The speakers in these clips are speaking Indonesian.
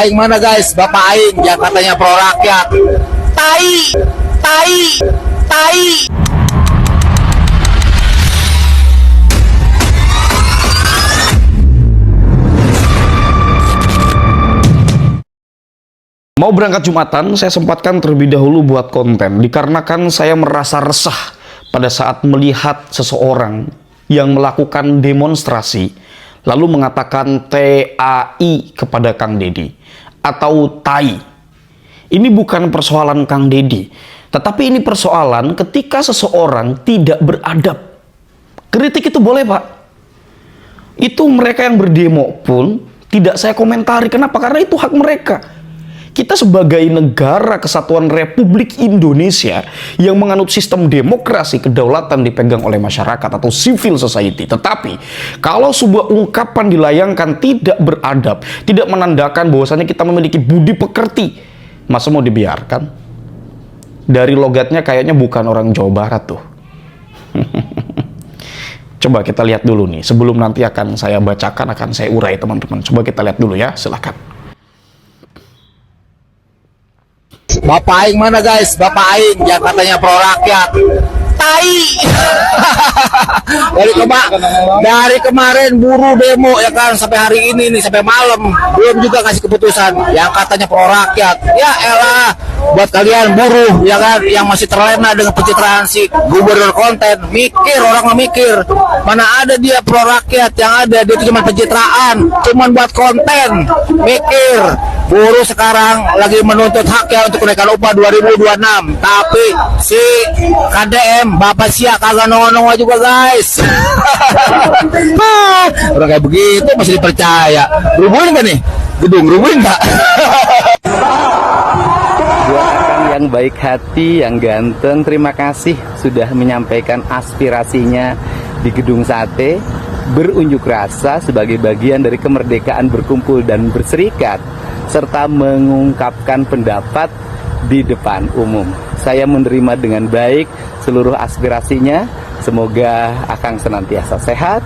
Aing mana guys, Bapak Aing yang katanya pro rakyat. Tai, tai, tai. Mau berangkat Jumatan, saya sempatkan terlebih dahulu buat konten, dikarenakan saya merasa resah pada saat melihat seseorang yang melakukan demonstrasi, lalu mengatakan TAI kepada Kang Deddy, atau tai. Ini bukan persoalan Kang Deddy, tetapi ini persoalan ketika seseorang tidak beradab. Kritik itu boleh, Pak. Itu mereka yang berdemo pun tidak saya komentari. Kenapa? Karena itu hak mereka. Kita sebagai negara kesatuan Republik Indonesia yang menganut sistem demokrasi, kedaulatan dipegang oleh masyarakat atau civil society. Tetapi kalau sebuah ungkapan dilayangkan tidak beradab, tidak menandakan bahwasanya kita memiliki budi pekerti, masa mau dibiarkan? Dari logatnya kayaknya bukan orang Jawa Barat tuh. Coba kita lihat dulu nih, sebelum nanti akan saya bacakan, akan saya urai teman-teman. Coba kita lihat dulu ya, silakan. Bapak Aing mana guys, Bapak Aing yang katanya pro rakyat. Tai. dari kemarin buruh demo ya kan, sampai hari ini nih, sampai malam belum juga kasih keputusan yang katanya pro rakyat. Ya elah, buat kalian buruh ya kan yang masih terlena dengan pencitraan si gubernur konten, mikir, orang memikir. Mana ada dia pro rakyat, yang ada dia itu cuma pencitraan, cuma buat konten. Mikir, buruh sekarang lagi menuntut haknya untuk kenaikan upah 2026, tapi si KDM Bapak Sia kagak nongol-nongol juga guys. Orang kayak begitu masih dipercaya. Rubuhin nggak nih gedung, rubuhin nggak? Buat Akang yang baik hati, yang ganteng, terima kasih sudah menyampaikan aspirasinya di Gedung Sate, berunjuk rasa sebagai bagian dari kemerdekaan berkumpul dan berserikat, serta mengungkapkan pendapat di depan umum. Saya menerima dengan baik seluruh aspirasinya. Semoga Akang senantiasa sehat,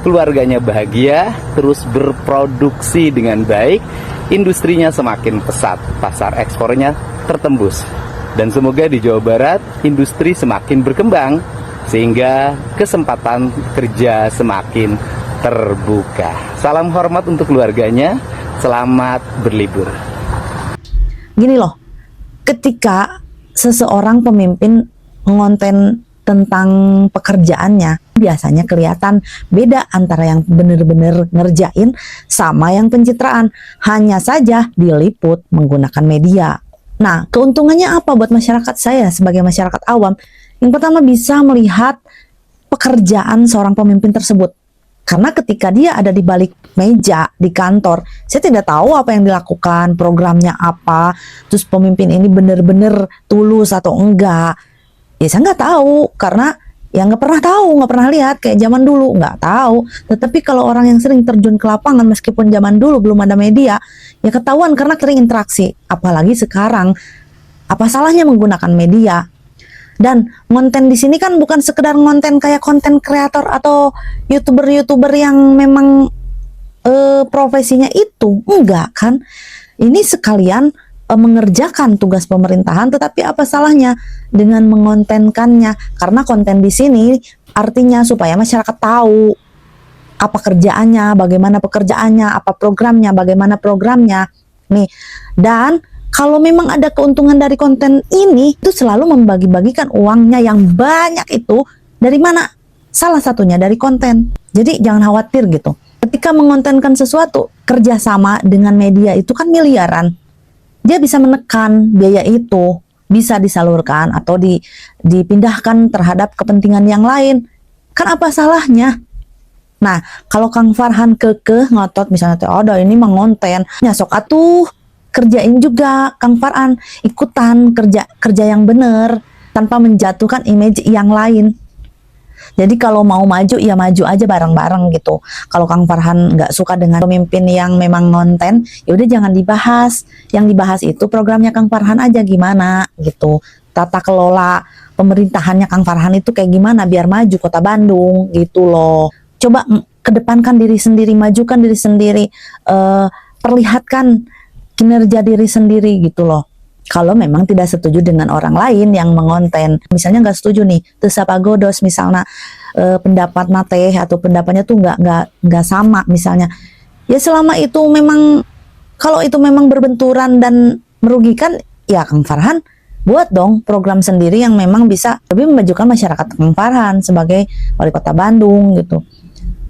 keluarganya bahagia, terus berproduksi dengan baik, industrinya semakin pesat, pasar ekspornya tertembus, dan semoga di Jawa Barat industri semakin berkembang sehingga kesempatan kerja semakin terbuka. Salam hormat untuk keluarganya, selamat berlibur. Gini loh, ketika seseorang pemimpin mengonten tentang pekerjaannya, biasanya kelihatan beda antara yang benar-benar ngerjain sama yang pencitraan. Hanya saja diliput menggunakan media. Nah, keuntungannya apa buat masyarakat saya sebagai masyarakat awam? Yang pertama, bisa melihat pekerjaan seorang pemimpin tersebut. Karena ketika dia ada di balik meja di kantor, saya tidak tahu apa yang dilakukan, programnya apa, terus pemimpin ini benar-benar tulus atau enggak. Ya saya nggak tahu, karena ya nggak pernah tahu, nggak pernah lihat kayak zaman dulu, nggak tahu. Tetapi kalau orang yang sering terjun ke lapangan, meskipun zaman dulu belum ada media, ya ketahuan karena sering interaksi. Apalagi sekarang, apa salahnya menggunakan media? Dan konten di sini kan bukan sekedar konten kayak konten kreator atau youtuber yang memang profesinya itu, enggak kan? Ini sekalian mengerjakan tugas pemerintahan, tetapi apa salahnya dengan mengontenkannya? Karena konten di sini artinya supaya masyarakat tahu apa kerjaannya, bagaimana pekerjaannya, apa programnya, bagaimana programnya. Nih, dan kalau memang ada keuntungan dari konten ini, itu selalu membagi-bagikan uangnya yang banyak itu dari mana? Salah satunya dari konten. Jadi jangan khawatir gitu. Ketika mengontenkan sesuatu, kerjasama dengan media itu kan miliaran. Dia bisa menekan biaya itu, bisa disalurkan atau dipindahkan terhadap kepentingan yang lain. Kan apa salahnya? Nah, kalau Kang Farhan kekeh ngotot misalnya, ada ini mengonten, nyasok atuh, kerjain juga Kang Farhan, ikutan kerja yang bener tanpa menjatuhkan image yang lain. Jadi kalau mau maju ya maju aja bareng-bareng gitu. Kalau Kang Farhan nggak suka dengan pemimpin yang memang ngonten, ya udah jangan dibahas. Yang dibahas itu programnya Kang Farhan aja gimana gitu. Tata kelola pemerintahannya Kang Farhan itu kayak gimana biar maju Kota Bandung gitu loh. Coba kedepankan diri sendiri, majukan diri sendiri, perlihatkan kinerja diri sendiri gitu loh. Kalau memang tidak setuju dengan orang lain yang mengonten, misalnya nggak setuju nih, terus apa godos misalnya pendapat nate atau pendapatnya tuh nggak sama misalnya, ya selama itu memang, kalau itu memang berbenturan dan merugikan, ya Kang Farhan buat dong program sendiri yang memang bisa lebih memajukan masyarakat Kang Farhan sebagai wali kota Bandung gitu.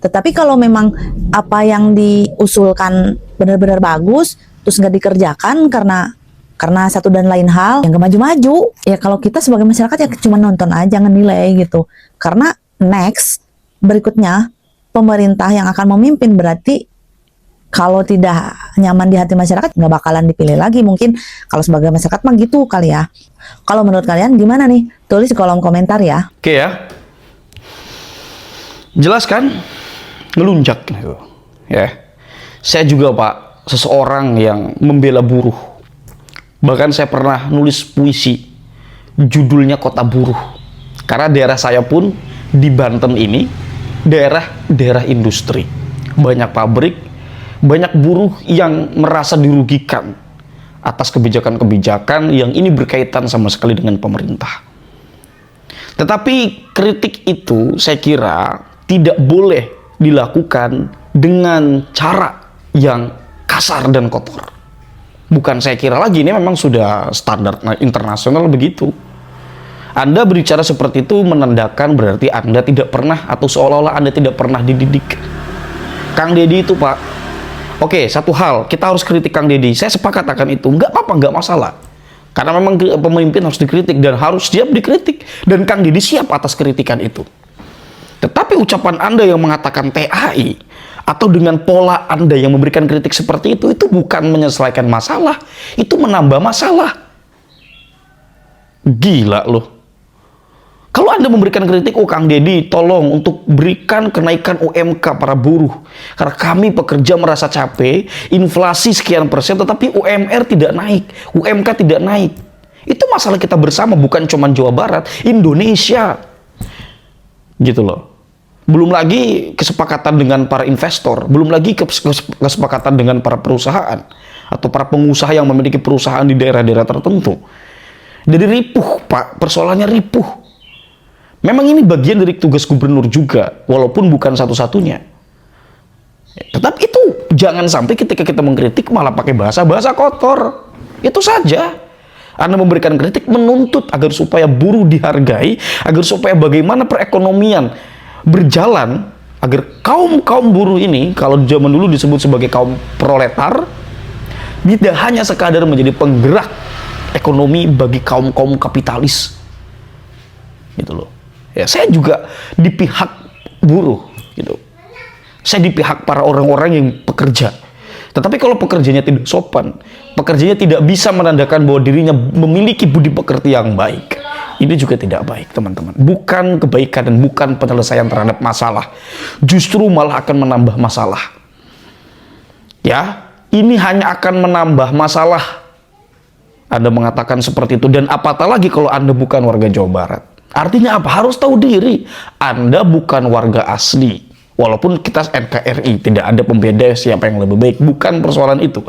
Tetapi kalau memang apa yang diusulkan benar-benar bagus, terus nggak dikerjakan karena satu dan lain hal, yang gak maju-maju. Ya kalau kita sebagai masyarakat ya cuma nonton aja, ngenilai gitu. Karena next, berikutnya, pemerintah yang akan memimpin berarti kalau tidak nyaman di hati masyarakat, nggak bakalan dipilih lagi. Mungkin kalau sebagai masyarakat mah gitu kali ya. Kalau menurut kalian gimana nih? Tulis di kolom komentar ya. Oke ya. Jelas kan? Ngelunjak gitu. Ya. Saya juga Pak, seseorang yang membela buruh. Bahkan saya pernah nulis puisi judulnya Kota Buruh. Karena daerah saya pun di Banten ini daerah industri. Banyak pabrik, banyak buruh yang merasa dirugikan atas kebijakan-kebijakan yang ini berkaitan sama sekali dengan pemerintah. Tetapi kritik itu saya kira tidak boleh dilakukan dengan cara yang kasar dan kotor. Bukan saya kira lagi, ini memang sudah standar internasional begitu. Anda berbicara seperti itu menandakan berarti Anda tidak pernah, atau seolah-olah Anda tidak pernah dididik. Kang Deddy itu Pak, oke, satu hal, kita harus kritik Kang Deddy. Saya sepakat akan itu, nggak apa-apa, nggak masalah. Karena memang pemimpin harus dikritik dan harus siap dikritik. Dan Kang Deddy siap atas kritikan itu. Tetapi ucapan Anda yang mengatakan TAI, atau dengan pola Anda yang memberikan kritik seperti itu bukan menyelesaikan masalah, itu menambah masalah. Gila loh. Kalau Anda memberikan kritik, oh Kang Deddy tolong untuk berikan kenaikan UMK para buruh. Karena kami pekerja merasa capek, inflasi sekian persen, tetapi UMR tidak naik, UMK tidak naik. Itu masalah kita bersama, bukan cuma Jawa Barat, Indonesia. Gitu loh. Belum lagi kesepakatan dengan para investor, belum lagi kesepakatan dengan para perusahaan atau para pengusaha yang memiliki perusahaan di daerah-daerah tertentu. Jadi ripuh Pak, persoalannya ripuh. Memang ini bagian dari tugas gubernur juga, walaupun bukan satu-satunya. Tetapi itu jangan sampai ketika kita mengkritik malah pakai bahasa-bahasa kotor. Itu saja. Anda memberikan kritik menuntut agar supaya buruh dihargai, agar supaya bagaimana perekonomian berjalan, agar kaum buruh ini, kalau zaman dulu disebut sebagai kaum proletar, tidak hanya sekadar menjadi penggerak ekonomi bagi kaum kapitalis. Gitu loh. Ya, saya juga di pihak buruh gitu. Saya di pihak para orang-orang yang pekerja. Tetapi kalau pekerjanya tidak sopan, pekerjanya tidak bisa menandakan bahwa dirinya memiliki budi pekerti yang baik, ini juga tidak baik, teman-teman. Bukan kebaikan dan bukan penyelesaian terhadap masalah. Justru malah akan menambah masalah. Ya, ini hanya akan menambah masalah. Anda mengatakan seperti itu. Dan apatah lagi kalau Anda bukan warga Jawa Barat. Artinya apa? Harus tahu diri. Anda bukan warga asli. Walaupun kita NKRI, tidak ada pembeda siapa yang lebih baik, bukan persoalan itu.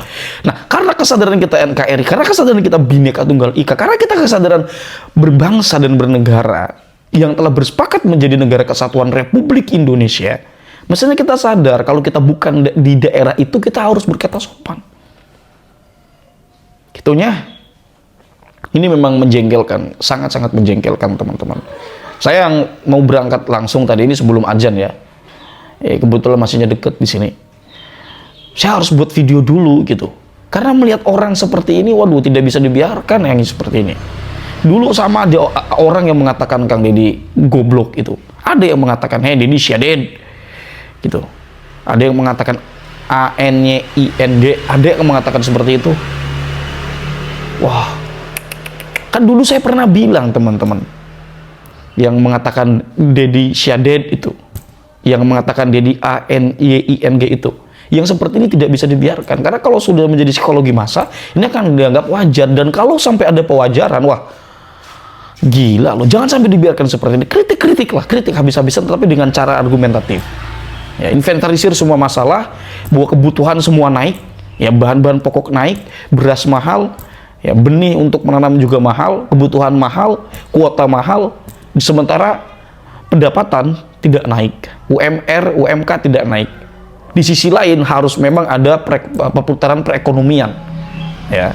Nah, karena kesadaran kita NKRI, karena kesadaran kita Bhinneka Tunggal Ika, karena kita kesadaran berbangsa dan bernegara yang telah bersepakat menjadi negara kesatuan Republik Indonesia, mestinya kita sadar kalau kita bukan di daerah itu, kita harus berkata sopan. Gitunya. Ini memang menjengkelkan, sangat-sangat menjengkelkan teman-teman. Saya yang mau berangkat langsung tadi ini sebelum azan ya. Kebetulan masihnya deket di sini. Saya harus buat video dulu gitu. Karena melihat orang seperti ini, waduh, tidak bisa dibiarkan yang seperti ini. Dulu sama ada orang yang mengatakan Kang Deddy goblok itu. Ada yang mengatakan, hey Deddy Syaded gitu. Ada yang mengatakan ANYIND, ada yang mengatakan seperti itu. Wah, kan dulu saya pernah bilang teman-teman, yang mengatakan Deddy Syaded itu, yang mengatakan Deddy ANYING itu, yang seperti ini tidak bisa dibiarkan. Karena kalau sudah menjadi psikologi massa, ini akan dianggap wajar. Dan kalau sampai ada pewajaran, wah, gila loh. Jangan sampai dibiarkan seperti ini. Kritik-kritiklah, kritik habis-habisan, tetapi dengan cara argumentatif. Ya, inventarisir semua masalah, bahwa kebutuhan semua naik, Ya, bahan-bahan pokok naik, beras mahal, ya, benih untuk menanam juga mahal, kebutuhan mahal, kuota mahal, sementara pendapatan tidak naik, UMR, UMK tidak naik. Di sisi lain harus memang ada perputaran perekonomian, ya.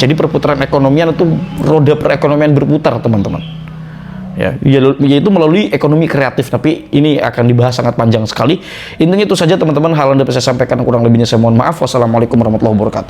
Jadi perputaran ekonomian itu roda perekonomian berputar, teman-teman. Ya, yaitu melalui ekonomi kreatif, tapi ini akan dibahas sangat panjang sekali. Intinya itu saja teman-teman hal yang dapat saya sampaikan, kurang lebihnya saya mohon maaf. Wassalamualaikum warahmatullahi wabarakatuh.